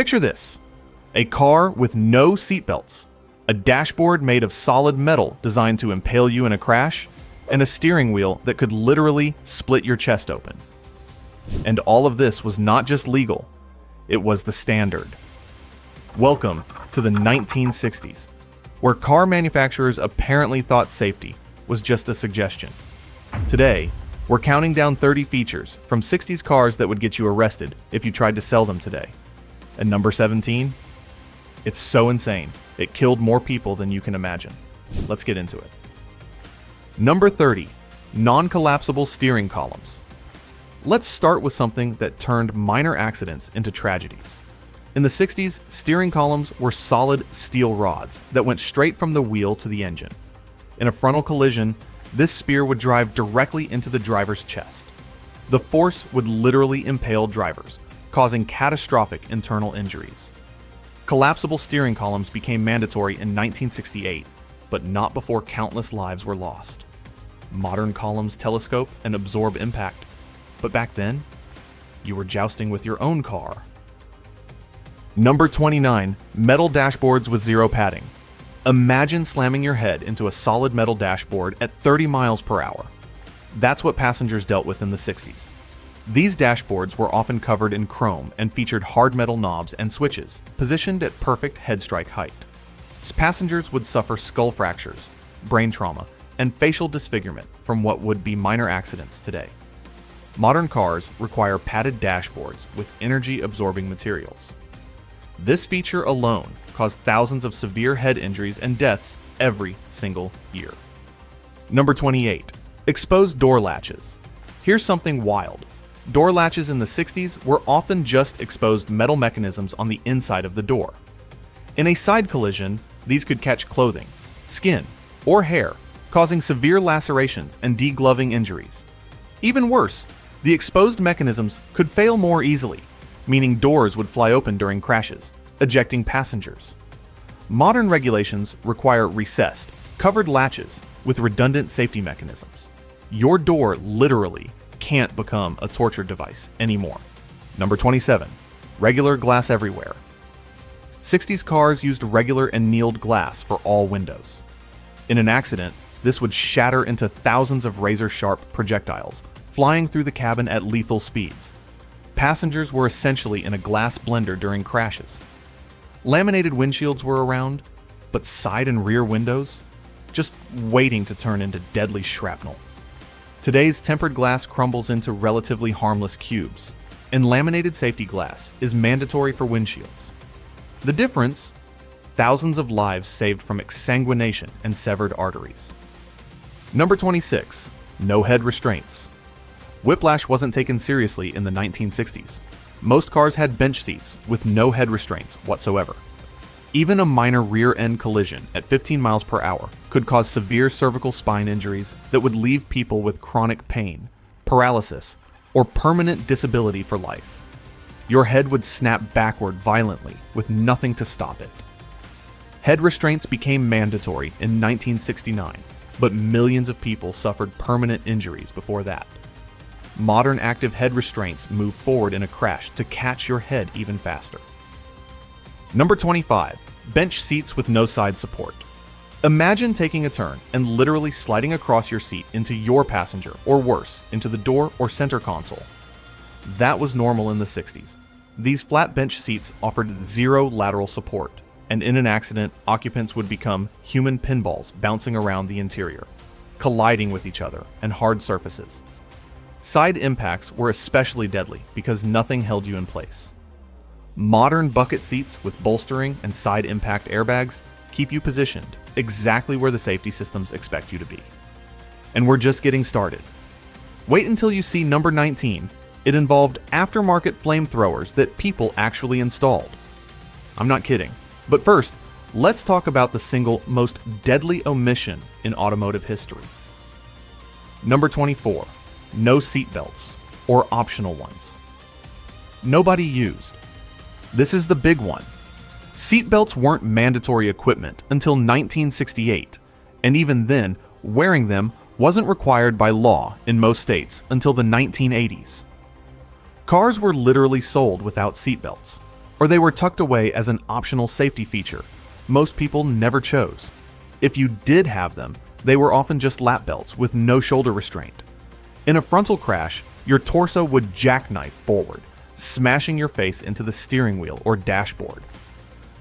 Picture this: a car with no seatbelts, a dashboard made of solid metal designed to impale you in a crash, and a steering wheel that could literally split your chest open. And all of this was not just legal, it was the standard. Welcome to the 1960s, where car manufacturers apparently thought safety was just a suggestion. Today, we're counting down 30 features from 60s cars that would get you arrested if you tried to sell them today. And number 17? It's so insane, it killed more people than you can imagine. Let's get into it. Number 30, non-collapsible steering columns. Let's start with something that turned minor accidents into tragedies. In the 60s, steering columns were solid steel rods that went straight from the wheel to the engine. In a frontal collision, this spear would drive directly into the driver's chest. The force would literally impale drivers, causing catastrophic internal injuries. Collapsible steering columns became mandatory in 1968, but not before countless lives were lost. Modern columns telescope and absorb impact, but back then, you were jousting with your own car. Number 29, metal dashboards with zero padding. Imagine slamming your head into a solid metal dashboard at 30 miles per hour. That's what passengers dealt with in the 60s. These dashboards were often covered in chrome and featured hard metal knobs and switches, positioned at perfect head strike height. Passengers would suffer skull fractures, brain trauma, and facial disfigurement from what would be minor accidents today. Modern cars require padded dashboards with energy-absorbing materials. This feature alone caused thousands of severe head injuries and deaths every single year. Number 28, exposed door latches. Here's something wild. Door latches in the 60s were often just exposed metal mechanisms on the inside of the door. In a side collision, these could catch clothing, skin, or hair, causing severe lacerations and degloving injuries. Even worse, the exposed mechanisms could fail more easily, meaning doors would fly open during crashes, ejecting passengers. Modern regulations require recessed, covered latches with redundant safety mechanisms. Your door literally can't become a torture device anymore. Number 27, regular glass everywhere. 60s cars used regular annealed glass for all windows. In an accident, this would shatter into thousands of razor-sharp projectiles, flying through the cabin at lethal speeds. Passengers were essentially in a glass blender during crashes. Laminated windshields were around, but side and rear windows, just waiting to turn into deadly shrapnel. Today's tempered glass crumbles into relatively harmless cubes, and laminated safety glass is mandatory for windshields. The difference? Thousands of lives saved from exsanguination and severed arteries. Number 26, no head restraints. Whiplash wasn't taken seriously in the 1960s. Most cars had bench seats with no head restraints whatsoever. Even a minor rear-end collision at 15 miles per hour could cause severe cervical spine injuries that would leave people with chronic pain, paralysis, or permanent disability for life. Your head would snap backward violently with nothing to stop it. Head restraints became mandatory in 1969, but millions of people suffered permanent injuries before that. Modern active head restraints move forward in a crash to catch your head even faster. Number 25, bench seats with no side support. Imagine taking a turn and literally sliding across your seat into your passenger, or worse, into the door or center console. That was normal in the 60s. These flat bench seats offered zero lateral support, and in an accident, occupants would become human pinballs bouncing around the interior, colliding with each other and hard surfaces. Side impacts were especially deadly because nothing held you in place. Modern bucket seats with bolstering and side impact airbags keep you positioned exactly where the safety systems expect you to be. And we're just getting started. Wait until you see number 19. It involved aftermarket flamethrowers that people actually installed. I'm not kidding. But first, let's talk about the single most deadly omission in automotive history. Number 24. No seatbelts, or optional ones. Nobody used. This is the big one. Seatbelts weren't mandatory equipment until 1968, and even then, wearing them wasn't required by law in most states until the 1980s. Cars were literally sold without seatbelts. or they were tucked away as an optional safety feature most people never chose. If you did have them, they were often just lap belts with no shoulder restraint. In a frontal crash, your torso would jackknife forward, smashing your face into the steering wheel or dashboard.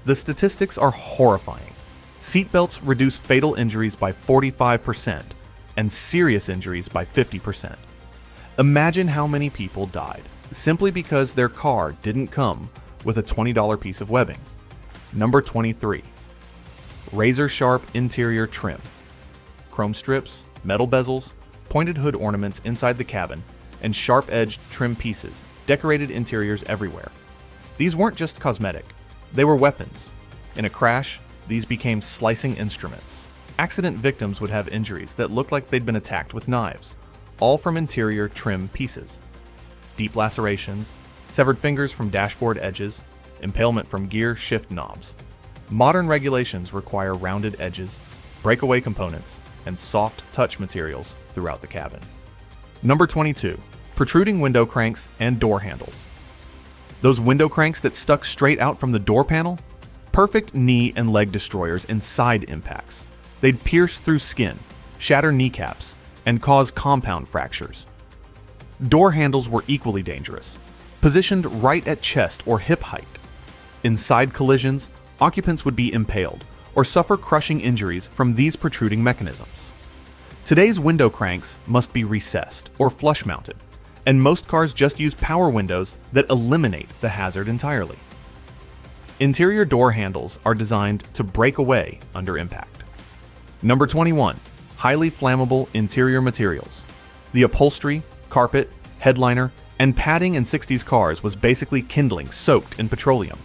The statistics are horrifying. Seatbelts reduce fatal injuries by 45% and serious injuries by 50%. Imagine how many people died simply because their car didn't come with a $20 piece of webbing. Number 23. Razor-sharp interior trim. Chrome strips, metal bezels, pointed hood ornaments inside the cabin, and sharp-edged trim pieces decorated interiors everywhere. These weren't just cosmetic, they were weapons. In a crash, these became slicing instruments. Accident victims would have injuries that looked like they'd been attacked with knives, all from interior trim pieces. Deep lacerations, severed fingers from dashboard edges, impalement from gear shift knobs. Modern regulations require rounded edges, breakaway components, and soft touch materials throughout the cabin. Number 22. Protruding window cranks and door handles. Those window cranks that stuck straight out from the door panel? Perfect knee and leg destroyers in side impacts. They'd pierce through skin, shatter kneecaps, and cause compound fractures. Door handles were equally dangerous, positioned right at chest or hip height. In side collisions, occupants would be impaled or suffer crushing injuries from these protruding mechanisms. Today's window cranks must be recessed or flush mounted, and most cars just use power windows that eliminate the hazard entirely. Interior door handles are designed to break away under impact. Number 21. Highly flammable interior materials. The upholstery, carpet, headliner, and padding in 60s cars was basically kindling soaked in petroleum.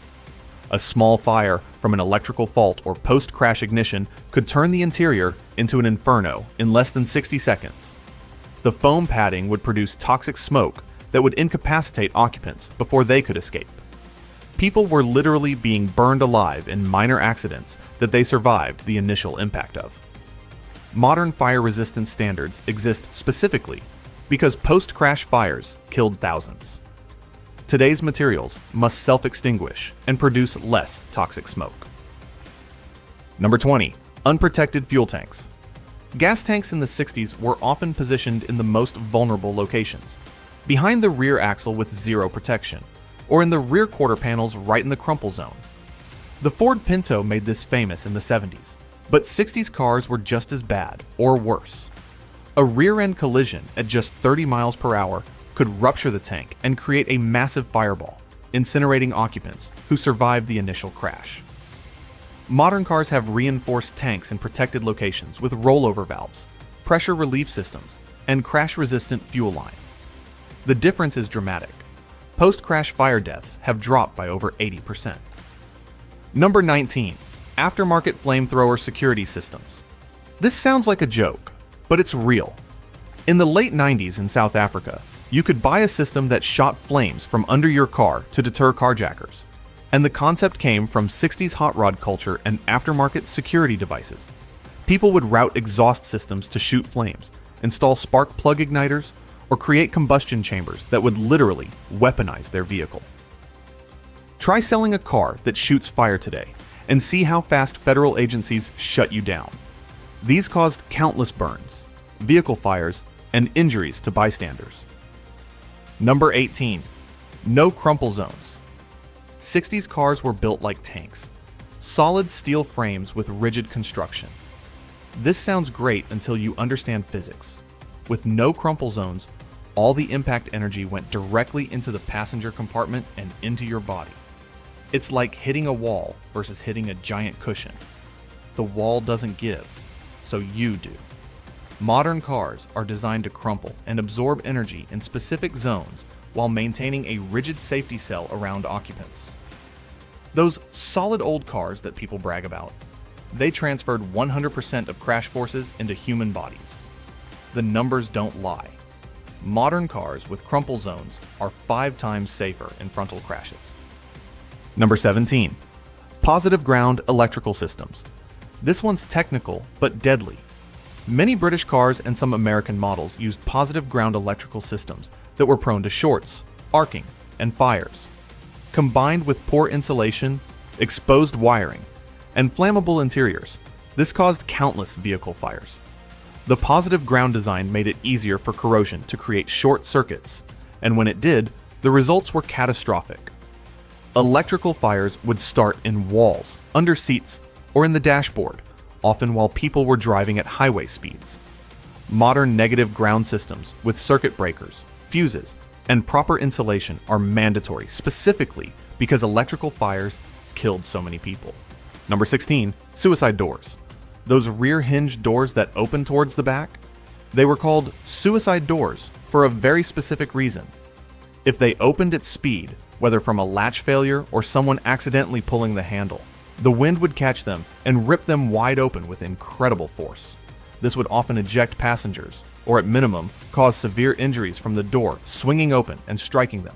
A small fire from an electrical fault or post-crash ignition could turn the interior into an inferno in less than 60 seconds. The foam padding would produce toxic smoke that would incapacitate occupants before they could escape. People were literally being burned alive in minor accidents that they survived the initial impact of. Modern fire resistance standards exist specifically because post-crash fires killed thousands. Today's materials must self-extinguish and produce less toxic smoke. Number 20. Unprotected fuel tanks. Gas tanks in the 60s were often positioned in the most vulnerable locations, behind the rear axle with zero protection, or in the rear quarter panels right in the crumple zone. The Ford Pinto made this famous in the 70s, but 60s cars were just as bad, or worse. A rear-end collision at just 30 miles per hour could rupture the tank and create a massive fireball, incinerating occupants who survived the initial crash. Modern cars have reinforced tanks in protected locations with rollover valves, pressure relief systems, and crash-resistant fuel lines. The difference is dramatic. Post-crash fire deaths have dropped by over 80%. Number 19. Aftermarket flamethrower security systems. This sounds like a joke, but it's real. In the late 90s in South Africa, you could buy a system that shot flames from under your car to deter carjackers. And the concept came from 60s hot rod culture and aftermarket security devices. People would route exhaust systems to shoot flames, install spark plug igniters, or create combustion chambers that would literally weaponize their vehicle. Try selling a car that shoots fire today and see how fast federal agencies shut you down. These caused countless burns, vehicle fires, and injuries to bystanders. Number 18. No crumple zones. 60s cars were built like tanks. Solid steel frames with rigid construction. This sounds great until you understand physics. With no crumple zones, all the impact energy went directly into the passenger compartment and into your body. It's like hitting a wall versus hitting a giant cushion. The wall doesn't give, so you do. Modern cars are designed to crumple and absorb energy in specific zones while maintaining a rigid safety cell around occupants. Those solid old cars that people brag about, they transferred 100% of crash forces into human bodies. The numbers don't lie. Modern cars with crumple zones are 5 times safer in frontal crashes. Number 17. Positive ground electrical systems. This one's technical but deadly. Many British cars and some American models used positive ground electrical systems that were prone to shorts, arcing, and fires. Combined with poor insulation, exposed wiring, and flammable interiors, this caused countless vehicle fires. The positive ground design made it easier for corrosion to create short circuits, and when it did, the results were catastrophic. Electrical fires would start in walls, under seats, or in the dashboard, often while people were driving at highway speeds. Modern negative ground systems with circuit breakers, fuses, and proper insulation are mandatory specifically because electrical fires killed so many people. Number 16, suicide doors. Those rear hinge doors that open towards the back? They were called suicide doors for a very specific reason. If they opened at speed, whether from a latch failure or someone accidentally pulling the handle, the wind would catch them and rip them wide open with incredible force. This would often eject passengers, or at minimum, cause severe injuries from the door swinging open and striking them.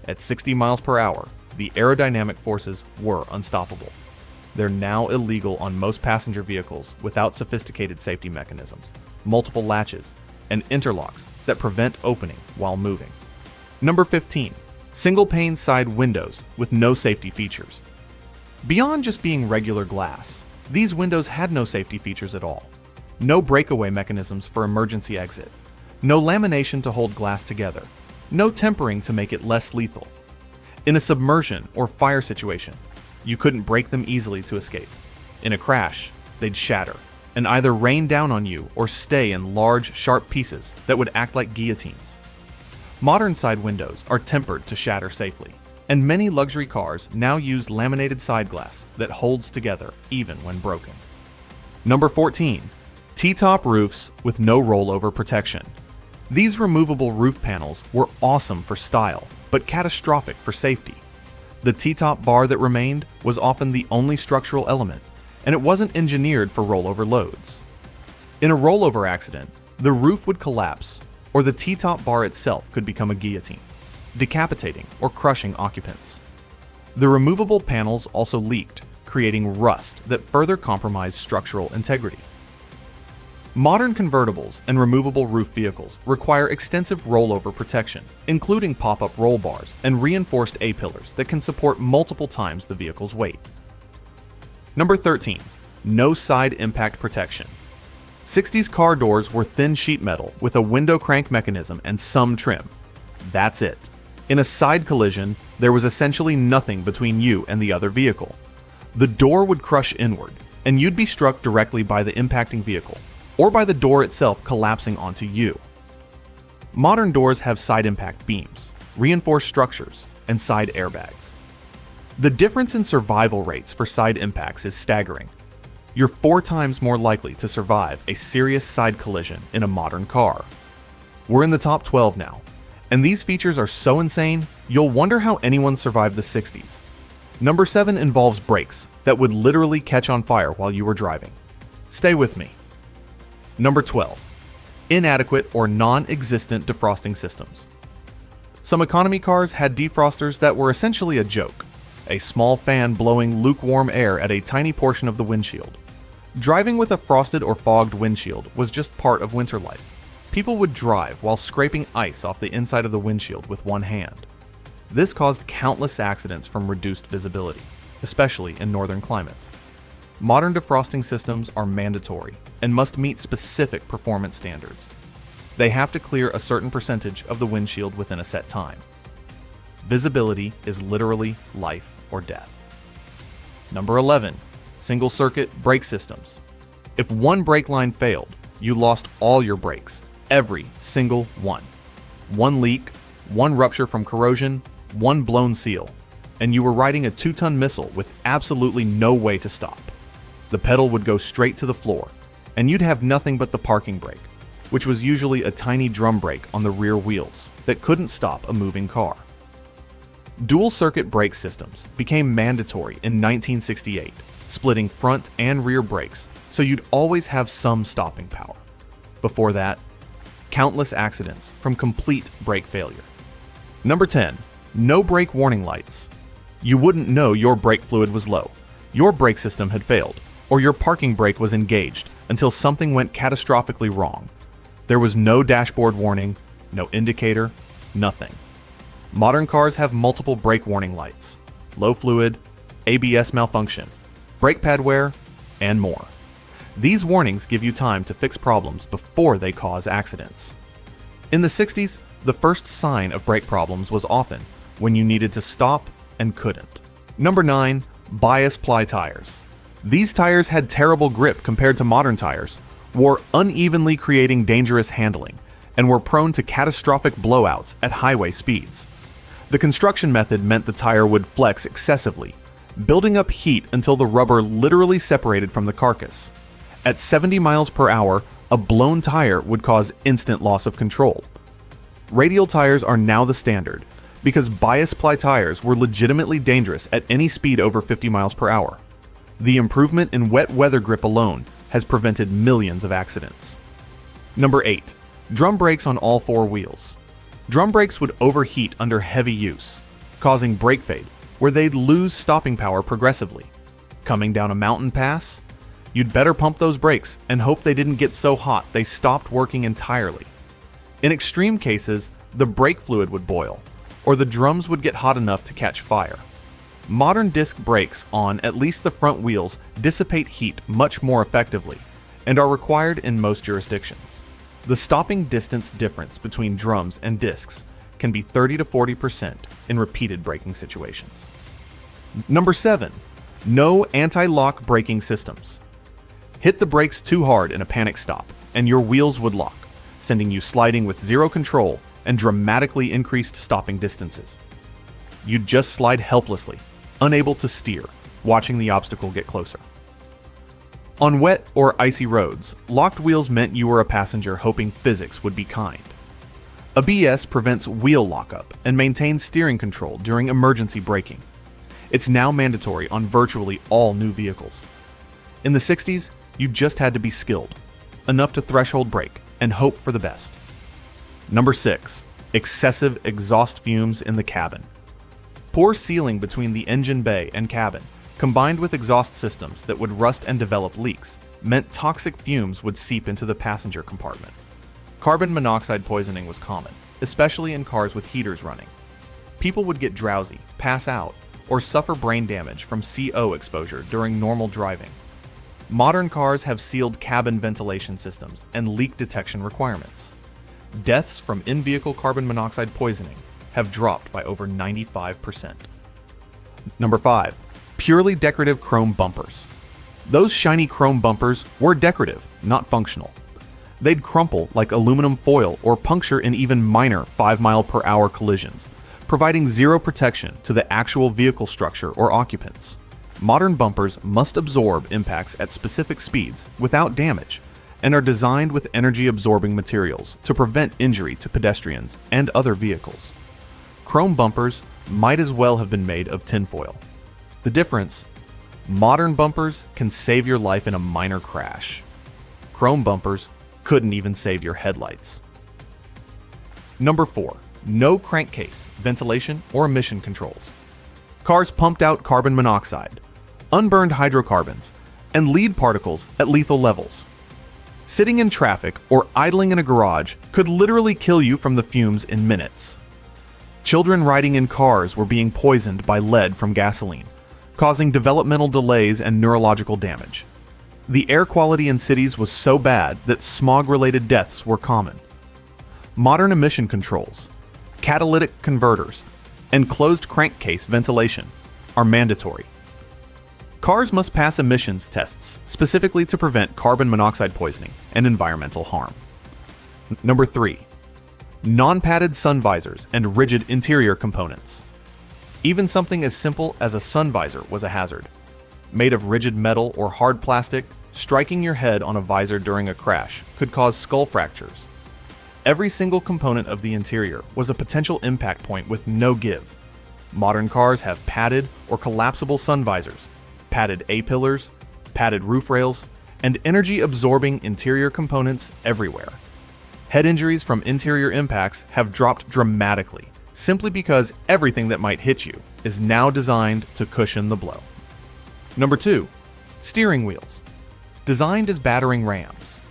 At 60 miles per hour, the aerodynamic forces were unstoppable. They're now illegal on most passenger vehicles without sophisticated safety mechanisms, multiple latches, and interlocks that prevent opening while moving. Number 15, single-pane side windows with no safety features. Beyond just being regular glass, these windows had no safety features at all. No breakaway mechanisms for emergency exit, no lamination to hold glass together, no tempering to make it less lethal. In a submersion or fire situation, you couldn't break them easily to escape. In a crash, they'd shatter and either rain down on you or stay in large, sharp pieces that would act like guillotines. Modern side windows are tempered to shatter safely, and many luxury cars now use laminated side glass that holds together even when broken. Number 14, T-top roofs with no rollover protection. These removable roof panels were awesome for style, but catastrophic for safety. The T-top bar that remained was often the only structural element, and it wasn't engineered for rollover loads. In a rollover accident, the roof would collapse, or the T-top bar itself could become a guillotine, decapitating or crushing occupants. The removable panels also leaked, creating rust that further compromised structural integrity. Modern convertibles and removable roof vehicles require extensive rollover protection, including pop-up roll bars and reinforced A-pillars that can support multiple times the vehicle's weight. Number 13, no side impact protection. 60s car doors were thin sheet metal with a window crank mechanism and some trim. That's it. In a side collision, there was essentially nothing between you and the other vehicle. The door would crush inward, and you'd be struck directly by the impacting vehicle, or by the door itself collapsing onto you. Modern doors have side impact beams, reinforced structures, and side airbags. The difference in survival rates for side impacts is staggering. You're 4 times more likely to survive a serious side collision in a modern car. We're in the top 12 now, and these features are so insane, you'll wonder how anyone survived the 60s. Number 7 involves brakes that would literally catch on fire while you were driving. Stay with me. Number 12, inadequate or non-existent defrosting systems. Some economy cars had defrosters that were essentially a joke, a small fan blowing lukewarm air at a tiny portion of the windshield. Driving with a frosted or fogged windshield was just part of winter life. People would drive while scraping ice off the inside of the windshield with one hand. This caused countless accidents from reduced visibility, especially in northern climates. Modern defrosting systems are mandatory and must meet specific performance standards. They have to clear a certain percentage of the windshield within a set time. Visibility is literally life or death. Number 11, single circuit brake systems. If one brake line failed, you lost all your brakes, every single one. One leak, one rupture from corrosion, one blown seal, and you were riding a 2-ton missile with absolutely no way to stop. The pedal would go straight to the floor, and you'd have nothing but the parking brake, which was usually a tiny drum brake on the rear wheels that couldn't stop a moving car. Dual circuit brake systems became mandatory in 1968, splitting front and rear brakes, so you'd always have some stopping power. Before that, countless accidents from complete brake failure. Number 10, no brake warning lights. You wouldn't know your brake fluid was low, your brake system had failed, or your parking brake was engaged until something went catastrophically wrong. There was no dashboard warning, no indicator, nothing. Modern cars have multiple brake warning lights, low fluid, ABS malfunction, brake pad wear, and more. These warnings give you time to fix problems before they cause accidents. In the 60s, the first sign of brake problems was often when you needed to stop and couldn't. Number 9. Bias ply tires. These tires had terrible grip compared to modern tires, wore unevenly creating dangerous handling, and were prone to catastrophic blowouts at highway speeds. The construction method meant the tire would flex excessively, building up heat until the rubber literally separated from the carcass. At 70 miles per hour, a blown tire would cause instant loss of control. Radial tires are now the standard, because bias ply tires were legitimately dangerous at any speed over 50 miles per hour. The improvement in wet weather grip alone has prevented millions of accidents. Number 8. Drum brakes on all four wheels. Drum brakes would overheat under heavy use, causing brake fade, where they'd lose stopping power progressively. Coming down a mountain pass? You'd better pump those brakes and hope they didn't get so hot they stopped working entirely. In extreme cases, the brake fluid would boil, or the drums would get hot enough to catch fire. Modern disc brakes on at least the front wheels dissipate heat much more effectively and are required in most jurisdictions. The stopping distance difference between drums and discs can be 30 to 40% in repeated braking situations. Number 7. No anti-lock braking systems. Hit the brakes too hard in a panic stop, and your wheels would lock, sending you sliding with zero control and dramatically increased stopping distances. You'd just slide helplessly, unable to steer, watching the obstacle get closer. On wet or icy roads, locked wheels meant you were a passenger hoping physics would be kind. ABS prevents wheel lockup and maintains steering control during emergency braking. It's now mandatory on virtually all new vehicles. In the 60s, you just had to be skilled, enough to threshold brake and hope for the best. Number 6. Excessive exhaust fumes in the cabin. Poor sealing between the engine bay and cabin, combined with exhaust systems that would rust and develop leaks, meant toxic fumes would seep into the passenger compartment. Carbon monoxide poisoning was common, especially in cars with heaters running. People would get drowsy, pass out, or suffer brain damage from CO exposure during normal driving. Modern cars have sealed cabin ventilation systems and leak detection requirements. Deaths from in-vehicle carbon monoxide poisoning have dropped by over 95%. Number 5. Purely decorative chrome bumpers. Those shiny chrome bumpers were decorative, not functional. They'd crumple like aluminum foil or puncture in even minor 5-mile-per-hour collisions, providing zero protection to the actual vehicle structure or occupants. Modern bumpers must absorb impacts at specific speeds without damage and are designed with energy-absorbing materials to prevent injury to pedestrians and other vehicles. Chrome bumpers might as well have been made of tinfoil. The difference? Modern bumpers can save your life in a minor crash. Chrome bumpers couldn't even save your headlights. Number 4. No crankcase, ventilation, or emission controls. Cars pumped out carbon monoxide, unburned hydrocarbons, and lead particles at lethal levels. Sitting in traffic or idling in a garage could literally kill you from the fumes in minutes. Children riding in cars were being poisoned by lead from gasoline, causing developmental delays and neurological damage. The air quality in cities was so bad that smog-related deaths were common. Modern emission controls, catalytic converters, and closed crankcase ventilation are mandatory. Cars must pass emissions tests specifically to prevent carbon monoxide poisoning and environmental harm. Number 3. Non-padded sun visors and rigid interior components. Even something as simple as a sun visor was a hazard. Made of rigid metal or hard plastic, striking your head on a visor during a crash could cause skull fractures. Every single component of the interior was a potential impact point with no give. Modern cars have padded or collapsible sun visors, padded A-pillars, padded roof rails, and energy-absorbing interior components everywhere. Head injuries from interior impacts have dropped dramatically, simply because everything that might hit you is now designed to cushion the blow. Number 2. Steering wheels. Designed as battering rams.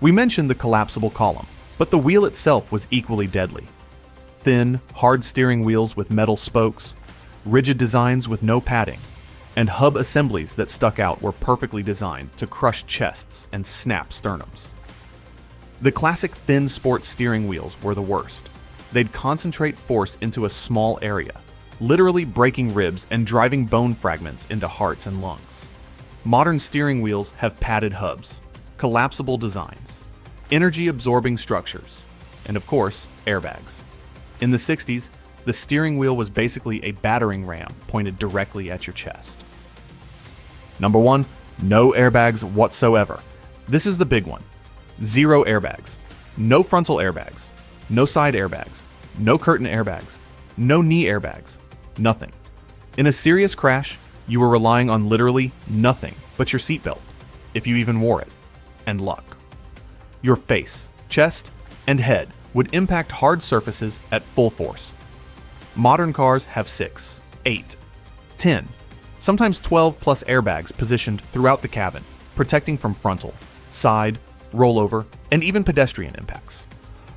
We mentioned the collapsible column, but the wheel itself was equally deadly. thin, hard steering wheels with metal spokes, rigid designs with no padding, and hub assemblies that stuck out were perfectly designed to crush chests and snap sternums. The classic thin sport steering wheels were the worst. They'd concentrate force into a small area, literally breaking ribs and driving bone fragments into hearts and lungs. Modern steering wheels have padded hubs, collapsible designs, energy-absorbing structures, and of course, airbags. In the 60s, the steering wheel was basically a battering ram pointed directly at your chest. Number 1, no airbags whatsoever. This is the big one. 0 airbags. No frontal airbags. No side airbags. No curtain airbags. No knee airbags. Nothing. In a serious crash, you were relying on literally nothing but your seatbelt, if you even wore it, and luck. Your face, chest, and head would impact hard surfaces at full force. Modern cars have 6, 8, 10, sometimes 12 plus airbags positioned throughout the cabin, protecting from frontal, side, rollover, and even pedestrian impacts.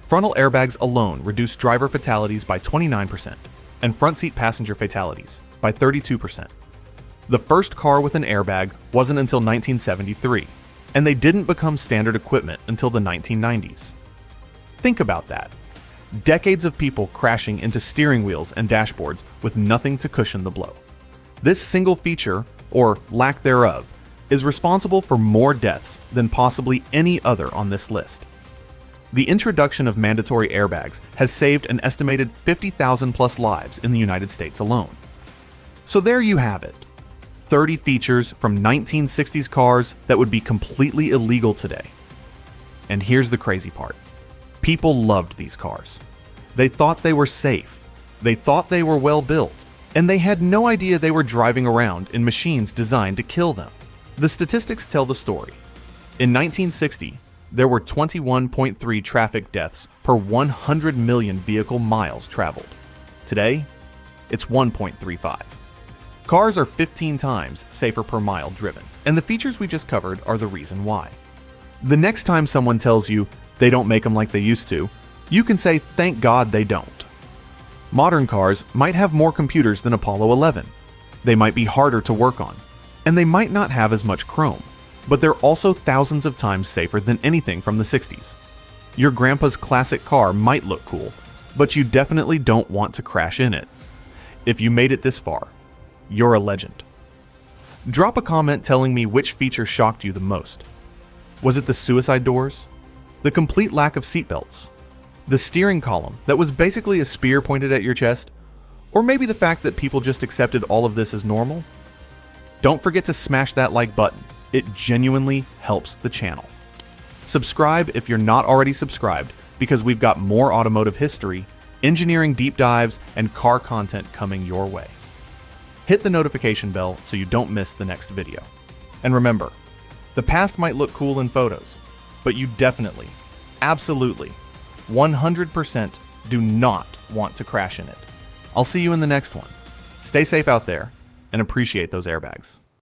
Frontal airbags alone reduce driver fatalities by 29% and front seat passenger fatalities by 32%. The first car with an airbag wasn't until 1973, and they didn't become standard equipment until the 1990s. Think about that. Decades of people crashing into steering wheels and dashboards with nothing to cushion the blow. This single feature, or lack thereof, is responsible for more deaths than possibly any other on this list. The introduction of mandatory airbags has saved an estimated 50,000 plus lives in the United States alone. So there you have it. 30 features from 1960s cars that would be completely illegal today. And here's the crazy part. People loved these cars. They thought they were safe. They thought they were well built. And they had no idea they were driving around in machines designed to kill them. The statistics tell the story. In 1960, there were 21.3 traffic deaths per 100 million vehicle miles traveled. Today, it's 1.35. Cars are 15 times safer per mile driven, and the features we just covered are the reason why. The next time someone tells you they don't make them like they used to, you can say thank God they don't. Modern cars might have more computers than Apollo 11. They might be harder to work on, and they might not have as much chrome, but they're also thousands of times safer than anything from the 60s. Your grandpa's classic car might look cool, but you definitely don't want to crash in it. If you made it this far, you're a legend. Drop a comment telling me which feature shocked you the most. Was it the suicide doors? The complete lack of seatbelts? The steering column that was basically a spear pointed at your chest? Or maybe the fact that people just accepted all of this as normal? Don't forget to smash that like button. It genuinely helps the channel. Subscribe if you're not already subscribed, because we've got more automotive history, engineering deep dives, and car content coming your way. Hit the notification bell so you don't miss the next video. And remember, the past might look cool in photos, but you definitely, absolutely, 100% do not want to crash in it. I'll see you in the next one. Stay safe out there and appreciate those airbags.